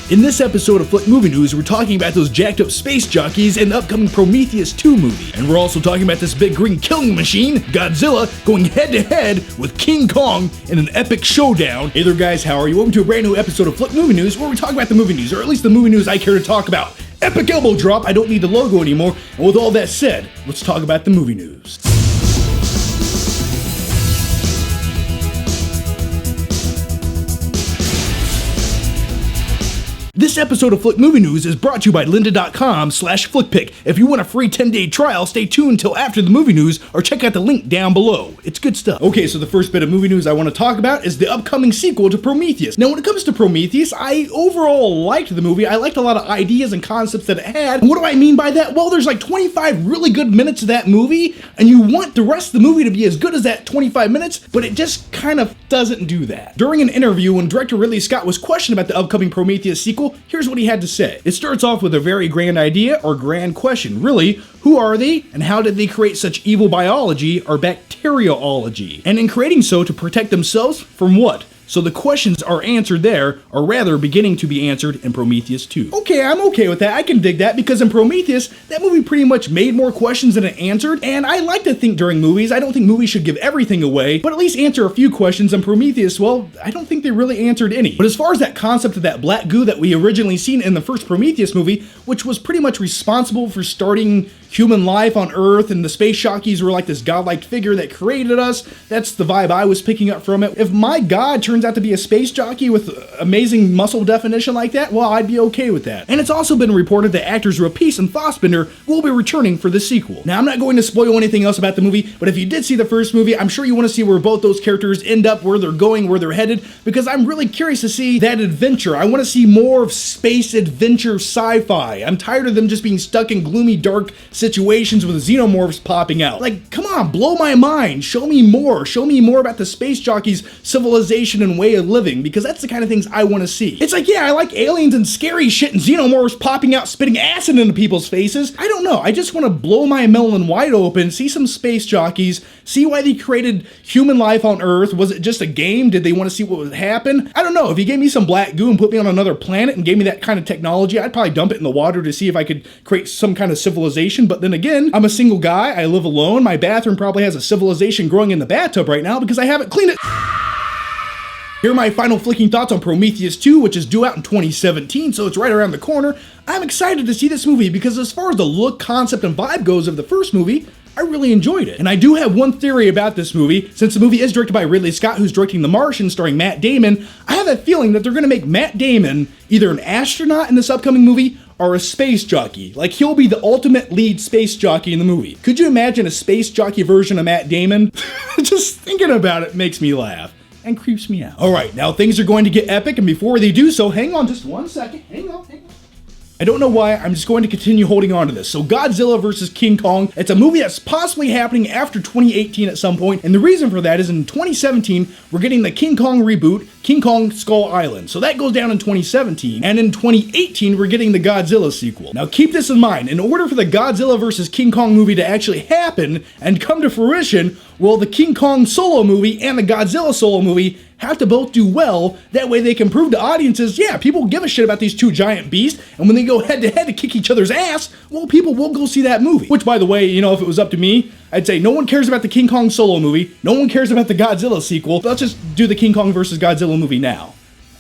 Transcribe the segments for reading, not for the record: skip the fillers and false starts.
In this episode of Flick Movie News, we're talking about those jacked up space jockeys and the upcoming Prometheus 2 movie. And we're also talking about this big green killing machine, Godzilla, going head to head with King Kong in an epic showdown. Hey there guys, how are you? Welcome to a brand new episode of Flick Movie News, where we talk about the movie news, or at least the movie news I care to talk about. Epic elbow drop, I don't need the logo anymore. And with all that said, let's talk about the movie news. This episode of Flick Movie News is brought to you by lynda.com/flickpick. If you want a free 10-day trial, stay tuned until after the movie news or check out the link down below. It's good stuff. Okay, so the first bit of movie news I want to talk about is the upcoming sequel to Prometheus. Now, when it comes to Prometheus, I overall liked the movie. I liked a lot of ideas and concepts that it had. And what do I mean by that? Well, there's like 25 really good minutes of that movie, and you want the rest of the movie to be as good as that 25 minutes, but it just kind of doesn't do that. During an interview, when director Ridley Scott was questioned about the upcoming Prometheus sequel, here's what he had to say. It starts off with a very grand idea or grand question. Really, who are they and how did they create such evil biology or bacteriology? And in creating so, to protect themselves from what? So the questions are answered there, or rather beginning to be answered in Prometheus 2. Okay, I'm okay with that. I can dig that because in Prometheus, that movie pretty much made more questions than it answered. And I like to think during movies, I don't think movies should give everything away, but at least answer a few questions. In Prometheus, well, I don't think they really answered any. But as far as that concept of that black goo that we originally seen in the first Prometheus movie, which was pretty much responsible for starting human life on Earth, and the space jockeys were like this godlike figure that created us, that's the vibe I was picking up from it. If my god turns out to be a space jockey with amazing muscle definition like that, well, I'd be okay with that. And it's also been reported that actors Rapace and Fassbender will be returning for the sequel. Now, I'm not going to spoil anything else about the movie, but if you did see the first movie, I'm sure you want to see where both those characters end up, where they're going, where they're headed, because I'm really curious to see that adventure. I want to see more of space adventure sci-fi. I'm tired of them just being stuck in gloomy, dark situations with xenomorphs popping out. Like, come on, blow my mind. Show me more. Show me more about the space jockeys' civilization and way of living, because that's the kind of things I want to see. It's like, yeah, I like aliens and scary shit and xenomorphs popping out, spitting acid into people's faces. I don't know. I just want to blow my melon wide open, see some space jockeys, see why they created human life on Earth. Was it just a game? Did they want to see what would happen? I don't know. If you gave me some black goo and put me on another planet and gave me that kind of technology, I'd probably dump it in the water to see if I could create some kind of civilization. But then again, I'm a single guy. I live alone. My bathroom probably has a civilization growing in the bathtub right now because I haven't cleaned it. Here are my final flicking thoughts on Prometheus 2, which is due out in 2017, so it's right around the corner. I'm excited to see this movie because as far as the look, concept, and vibe goes of the first movie, I really enjoyed it. And I do have one theory about this movie. Since the movie is directed by Ridley Scott, who's directing The Martian starring Matt Damon, I have a feeling that they're going to make Matt Damon either an astronaut in this upcoming movie or a space jockey. Like, he'll be the ultimate lead space jockey in the movie. Could you imagine a space jockey version of Matt Damon? Just thinking about it makes me laugh and creeps me out. All right, now things are going to get epic, and before they do so, hang on just 1 second. Hang on. I don't know why, I'm just going to continue holding on to this. So Godzilla vs. King Kong, it's a movie that's possibly happening after 2018 at some point, and the reason for that is in 2017, we're getting the King Kong reboot, King Kong Skull Island. So that goes down in 2017, and in 2018, we're getting the Godzilla sequel. Now keep this in mind, in order for the Godzilla vs. King Kong movie to actually happen and come to fruition, well, the King Kong solo movie and the Godzilla solo movie have to both do well. That way they can prove to audiences, yeah, people give a shit about these two giant beasts, and when they go head to head to kick each other's ass, well, people will go see that movie. Which, by the way, you know, if it was up to me, I'd say no one cares about the King Kong solo movie, no one cares about the Godzilla sequel, let's just do the King Kong versus Godzilla movie now.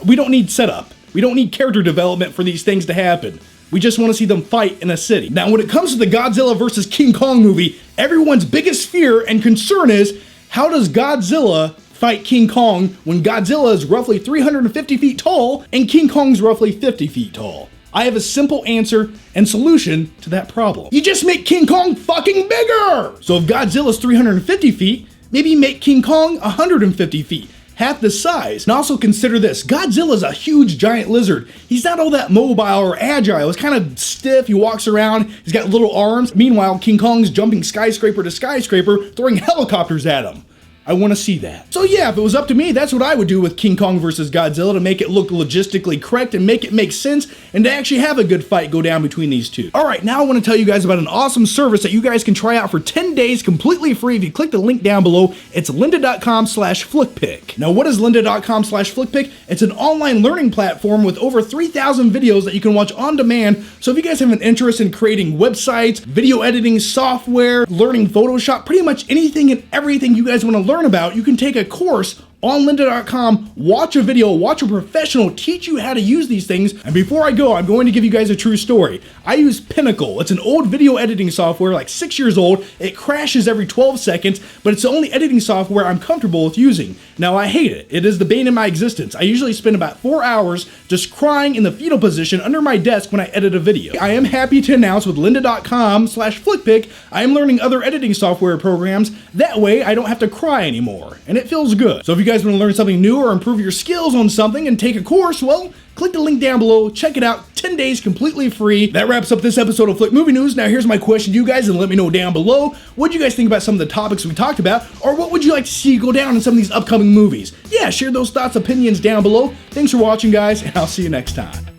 We don't need setup. We don't need character development for these things to happen. We just want to see them fight in a city. Now, when it comes to the Godzilla vs. King Kong movie, everyone's biggest fear and concern is, how does Godzilla fight King Kong when Godzilla is roughly 350 feet tall and King Kong's roughly 50 feet tall? I have a simple answer and solution to that problem. You just make King Kong fucking bigger! So if Godzilla's 350 feet, maybe make King Kong 150 feet. Half the size. And also consider this, Godzilla's a huge giant lizard. He's not all that mobile or agile. He's kind of stiff, he walks around, he's got little arms. Meanwhile, King Kong's jumping skyscraper to skyscraper, throwing helicopters at him. I want to see that. So yeah, if it was up to me, that's what I would do with King Kong vs. Godzilla to make it look logistically correct and make it make sense and to actually have a good fight go down between these two. Alright, now I want to tell you guys about an awesome service that you guys can try out for 10 days completely free if you click the link down below. It's lynda.com/flickpick. Now what is lynda.com/flickpick? It's an online learning platform with over 3,000 videos that you can watch on demand. So if you guys have an interest in creating websites, video editing software, learning Photoshop, pretty much anything and everything you guys want to learn about, you can take a course on lynda.com, watch a video, watch a professional teach you how to use these things. And before I go, I'm going to give you guys a true story. I use Pinnacle. It's an old video editing software, like 6 years old. It crashes every 12 seconds, but it's the only editing software I'm comfortable with using. Now I hate it. It is the bane of my existence. I usually spend about 4 hours just crying in the fetal position under my desk when I edit a video. I am happy to announce with lynda.com/flickpick, I am learning other editing software programs. That way I don't have to cry anymore, and it feels good. So if you guys want to learn something new or improve your skills on something and take a course, well, click the link down below, check it out, 10 days completely free. That wraps up this episode of Flick Movie News. Now here's my question to you guys, and let me know down below, what do you guys think about some of the topics we talked about, or what would you like to see go down in some of these upcoming movies? Yeah, share those thoughts, opinions down below. Thanks for watching, guys, and I'll see you next time.